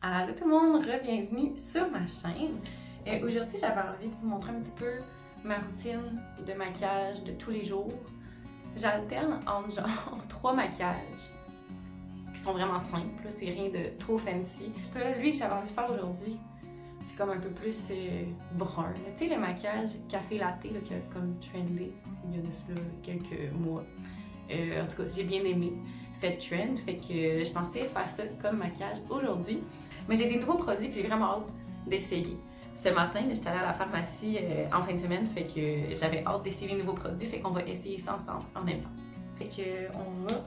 Allô tout le monde, bienvenue sur ma chaîne. Aujourd'hui, j'avais envie de vous montrer un petit peu ma routine de maquillage de tous les jours. J'alterne entre genre 3 maquillages qui sont vraiment simples, c'est rien de trop fancy. Lui que j'avais envie de faire aujourd'hui, c'est comme un peu plus brun. Tu sais, le maquillage café latte là, qui a comme trendé il y a de cela quelques mois. En tout cas, j'ai bien aimé cette trend, fait que je pensais faire ça comme maquillage aujourd'hui. Mais j'ai des nouveaux produits que j'ai vraiment hâte d'essayer. Ce matin, j'étais allée à la pharmacie en fin de semaine, fait que j'avais hâte d'essayer les nouveaux produits, fait qu'on va essayer ça ensemble en même temps. Fait que on va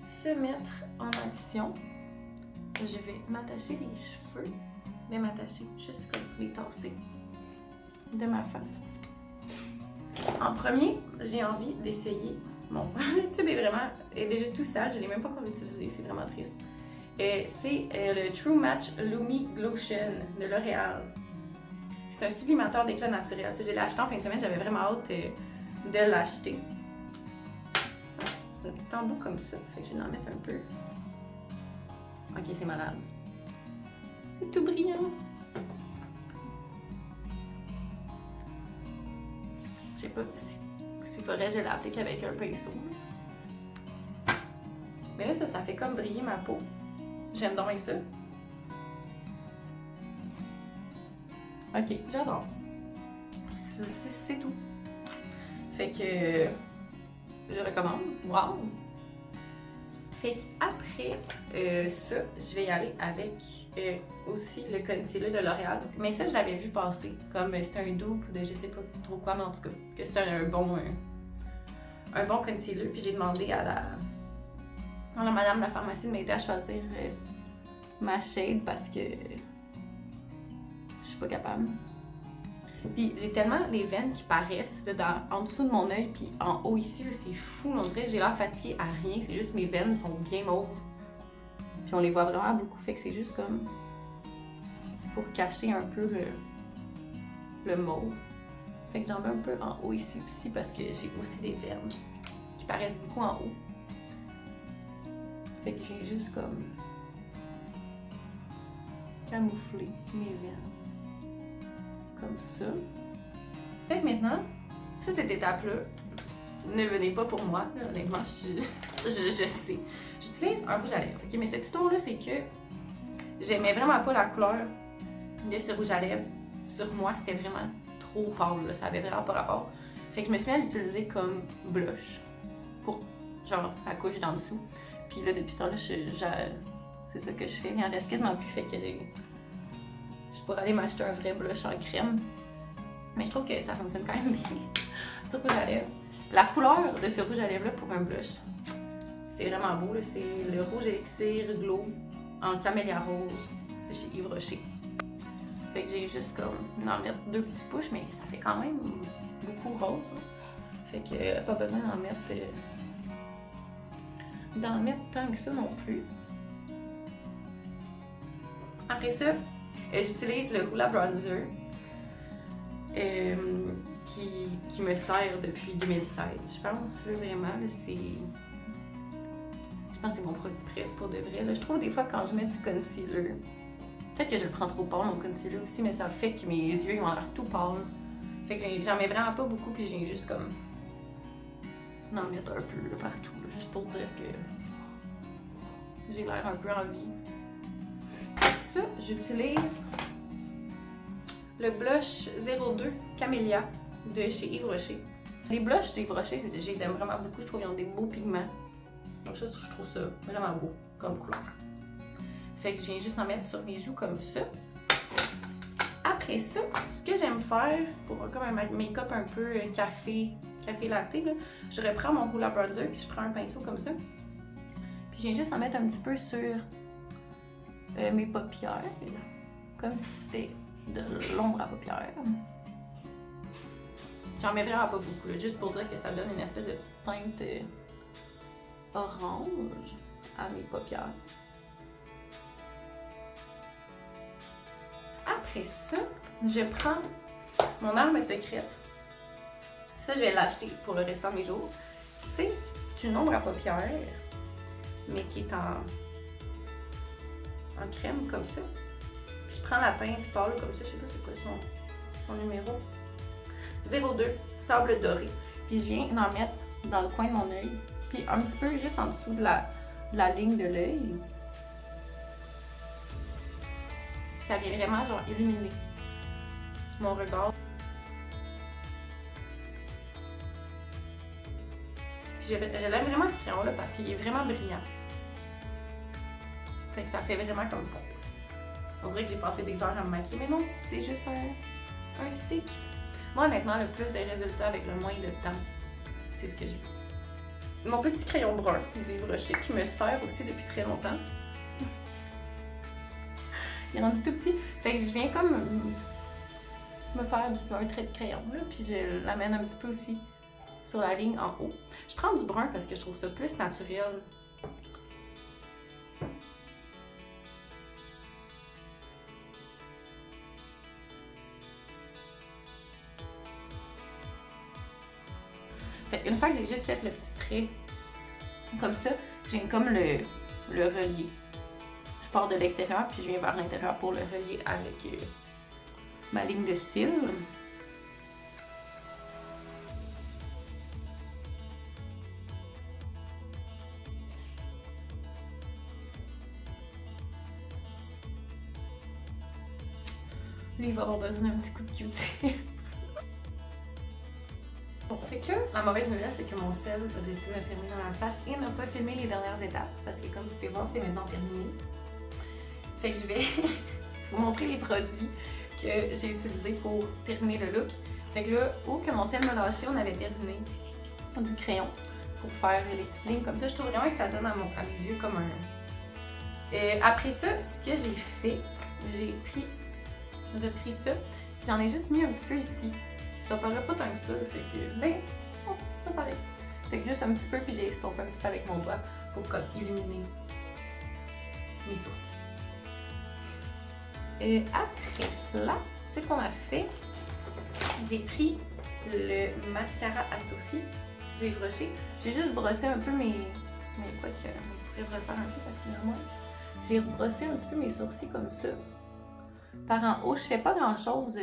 se mettre en action. Je vais m'attacher les cheveux, les m'attacher juste comme les tasser de ma face. En premier, j'ai envie d'essayer mon tube est déjà tout sale, je l'ai même pas encore utilisé, c'est vraiment triste. C'est le True Match Lumi Glotion de L'Oréal. C'est un sublimateur d'éclat naturel. Je l'ai acheté en fin de semaine, j'avais vraiment hâte de l'acheter. C'est un petit embout comme ça, fait que je vais en mettre un peu. Ok, c'est malade. C'est tout brillant. Je sais pas s'il faudrait que je l'applique avec un pinceau. Mais là, ça fait comme briller ma peau. J'aime donc ça. Ok, j'adore. C'est tout. Fait que je recommande. Wow! Fait qu'après ça, je vais y aller avec aussi le concealer de L'Oréal. Mais ça, je l'avais vu passer. Comme c'était un dupe de je sais pas trop quoi, mais en tout cas, que c'était un bon concealer. Puis j'ai demandé à la madame de la pharmacie de m'aider à choisir ma shade parce que je suis pas capable. Puis j'ai tellement les veines qui paraissent là, en dessous de mon œil, puis en haut ici, c'est fou. On dirait que j'ai l'air fatiguée à rien. C'est juste mes veines sont bien mauves. Puis on les voit vraiment beaucoup, fait que c'est juste comme pour cacher un peu le mauve. Fait que j'en mets un peu en haut ici aussi parce que j'ai aussi des veines qui paraissent beaucoup en haut. Fait que j'ai juste comme camouflé mes veines. Comme ça. Fait que maintenant, cette étape-là, ne venez pas pour moi, là, honnêtement, je sais. J'utilise un rouge à lèvres, ok? Mais cette histoire-là, c'est que j'aimais vraiment pas la couleur de ce rouge à lèvres. Sur moi, c'était vraiment trop pâle, là, ça avait vraiment pas rapport. Fait que je me suis mis à l'utiliser comme blush pour, genre, la couche d'en dessous. Puis là, depuis ce temps-là, c'est ça que je fais. Il en reste quasiment plus, fait que je pourrais aller m'acheter un vrai blush en crème. Mais je trouve que ça fonctionne quand même bien sur rouge à lèvres. La couleur de ce rouge à lèvres-là pour un blush, c'est vraiment beau. C'est le rouge élixir glow en camélia rose de chez Yves Rocher. Fait que j'ai juste comme d'en mettre 2 petits pushs, mais ça fait quand même beaucoup rose. Fait que pas besoin d'en mettre tant que ça non plus. Après ça, j'utilise le Hoola Bronzer qui me sert depuis 2016. Je pense là, vraiment, là, je pense que c'est mon produit préféré pour de vrai. Là. Je trouve des fois quand je mets du concealer, peut-être que je le prends trop pâle mon concealer aussi, mais ça fait que mes yeux ils ont l'air tout pâles. Fait que j'en mets vraiment pas beaucoup, puis je viens juste comme en mettre un peu là, partout, là, juste pour dire que j'ai l'air un peu en vie. Ça, j'utilise le blush 02 Camélia de chez Yves Rocher. Les blushs de Yves Rocher, je les aime vraiment beaucoup. Je trouve qu'ils ont des beaux pigments. Donc ça, je trouve ça vraiment beau comme couleur. Fait que je viens juste en mettre sur mes joues comme ça. Après ça, ce que j'aime faire pour comme un make-up un peu café latte, là, je reprends mon Hoola Bronzer puis je prends un pinceau comme ça. Puis je viens juste en mettre un petit peu sur mes paupières, comme si c'était de l'ombre à paupières. J'en mets vraiment pas beaucoup, là, juste pour dire que ça donne une espèce de petite teinte orange à mes paupières. Après ça, je prends mon arme secrète. Ça, je vais l'acheter pour le restant de mes jours. C'est une ombre à paupières, mais qui est en crème comme ça. Puis je prends la teinte pâle comme ça, je sais pas c'est quoi son numéro. 02, sable doré. Puis je viens en mettre dans le coin de mon œil. Puis un petit peu juste en dessous de la ligne de l'œil. Ça vient vraiment genre illuminer mon regard. Puis je l'aime vraiment ce crayon là parce qu'il est vraiment brillant. Fait que ça fait vraiment comme... On dirait que j'ai passé des heures à me maquiller, mais non, c'est juste un stick. Moi honnêtement, le plus de résultats avec le moins de temps, c'est ce que je veux. Mon petit crayon brun d'Yves Rocher qui me sert aussi depuis très longtemps. Il est rendu tout petit. Fait que je viens comme me faire un trait de crayon là, puis je l'amène un petit peu aussi sur la ligne en haut. Je prends du brun parce que je trouve ça plus naturel. Fait une fois que j'ai juste fait le petit trait comme ça, je viens comme le relier. Je pars de l'extérieur puis je viens vers l'intérieur pour le relier avec ma ligne de cils. Lui, il va avoir besoin d'un petit coup de Q-tip. Bon, fait que la mauvaise nouvelle, c'est que mon sel a décidé de filmer dans la face et n'a pas filmé les dernières étapes parce que comme vous pouvez voir, c'est maintenant terminé. Fait que je vais vous montrer les produits que j'ai utilisés pour terminer le look. Fait que là, où que mon sel m'a lâché, on avait terminé du crayon pour faire les petites lignes comme ça. Je trouve vraiment que ça donne à mes yeux comme un... après ça, ce que j'ai fait, j'ai repris ça, puis j'en ai juste mis un petit peu ici. Ça paraît pas tant que ça, fait que, ben, oh, ça paraît. Fait que juste un petit peu, puis j'ai estompé un petit peu avec mon doigt pour comme illuminer mes sourcils. Après cela, ce qu'on a fait, j'ai pris le mascara à sourcils d'Yves Rocher. J'ai juste brossé un peu mes quoi que on pourrait refaire un peu parce qu'il y en a moins. J'ai brossé un petit peu mes sourcils comme ça. Par en haut, je fais pas grand chose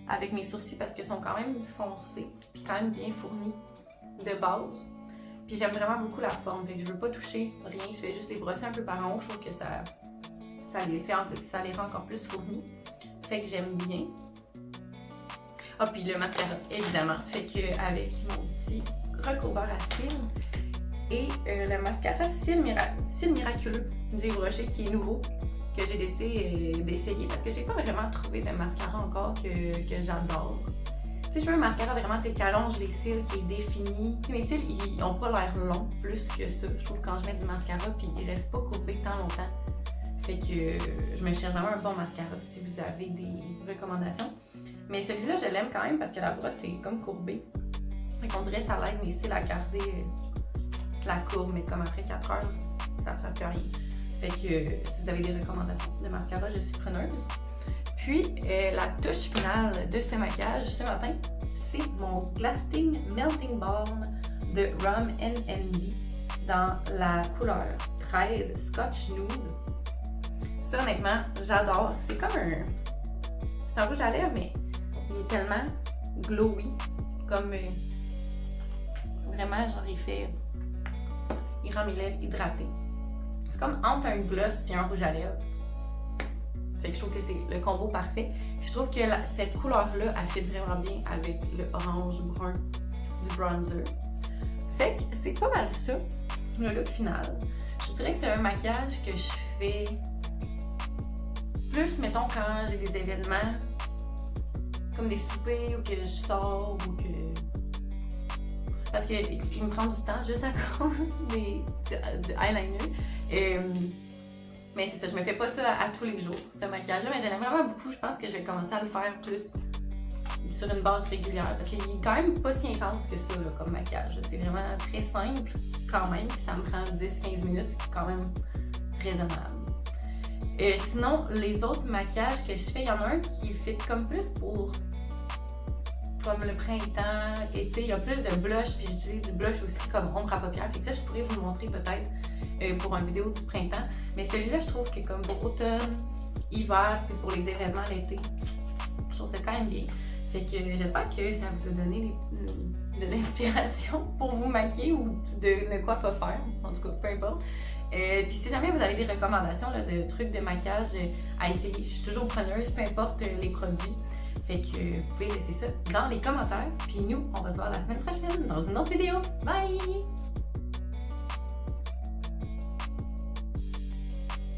avec mes sourcils parce qu'ils sont quand même foncés puis quand même bien fournis de base. Puis j'aime vraiment beaucoup la forme, fait que je veux pas toucher rien, je fais juste les brosser un peu par en haut, je trouve que ça les rend encore plus fournis. Fait que j'aime bien. Ah, puis le mascara, évidemment. Fait que avec mon petit recouvreur à cils et le mascara Cils Miraculeux d'Yves Rocher qui est nouveau, que j'ai décidé d'essayer parce que j'ai pas vraiment trouvé de mascara encore que j'adore. Tu sais, je veux un mascara vraiment qui allonge les cils, qui est défini. Mes cils, ils ont pas l'air longs plus que ça. Je trouve quand je mets du mascara, puis ils restent pas courbés tant longtemps. Fait que je me cherche vraiment un bon mascara si vous avez des recommandations. Mais celui-là, je l'aime quand même parce que la brosse est comme courbée. Fait qu'on dirait que ça l'aide mes cils à garder la courbe, mais comme après 4 heures, ça sert plus à rien. Fait que si vous avez des recommandations de mascara, je suis preneuse. Puis la touche finale de ce maquillage ce matin, c'est mon Lasting Melting Balm de Rum NMD dans la couleur 13 Scotch Nude. Ça honnêtement, j'adore. C'est comme c'est un rouge à lèvres, mais il est tellement glowy. Comme vraiment, genre il rend mes lèvres hydratées. C'est comme entre un gloss et un rouge à lèvres. Fait que je trouve que c'est le combo parfait. Puis je trouve que cette couleur-là, elle fit vraiment bien avec le orange brun du bronzer. Fait que c'est pas mal ça, le look final. Je dirais que c'est un maquillage que je fais plus, mettons, quand j'ai des événements comme des soupers ou que je sors ou que... Parce qu'il me prend du temps juste à cause du eyeliner. Mais c'est ça, je me fais pas ça à tous les jours, ce maquillage-là, mais j'aime vraiment beaucoup. Je pense que je vais commencer à le faire plus sur une base régulière parce qu'il est quand même pas si intense que ça là, comme maquillage. C'est vraiment très simple quand même, puis ça me prend 10-15 minutes, ce qui est quand même raisonnable. Sinon, les autres maquillages que je fais, il y en a un qui fit comme plus pour comme le printemps, été, il y a plus de blush, puis j'utilise du blush aussi comme ombre à paupières. Fait que ça, je pourrais vous le montrer peut-être pour une vidéo du printemps. Mais celui-là, je trouve que comme pour automne, hiver, puis pour les événements l'été, je trouve ça quand même bien. Fait que j'espère que ça vous a donné de l'inspiration pour vous maquiller ou de quoi pas faire. En tout cas, peu importe. Puis si jamais vous avez des recommandations là, de trucs de maquillage à essayer, je suis toujours preneuse, peu importe les produits. Fait que vous pouvez laisser ça dans les commentaires. Puis nous, on va se voir la semaine prochaine dans une autre vidéo. Bye!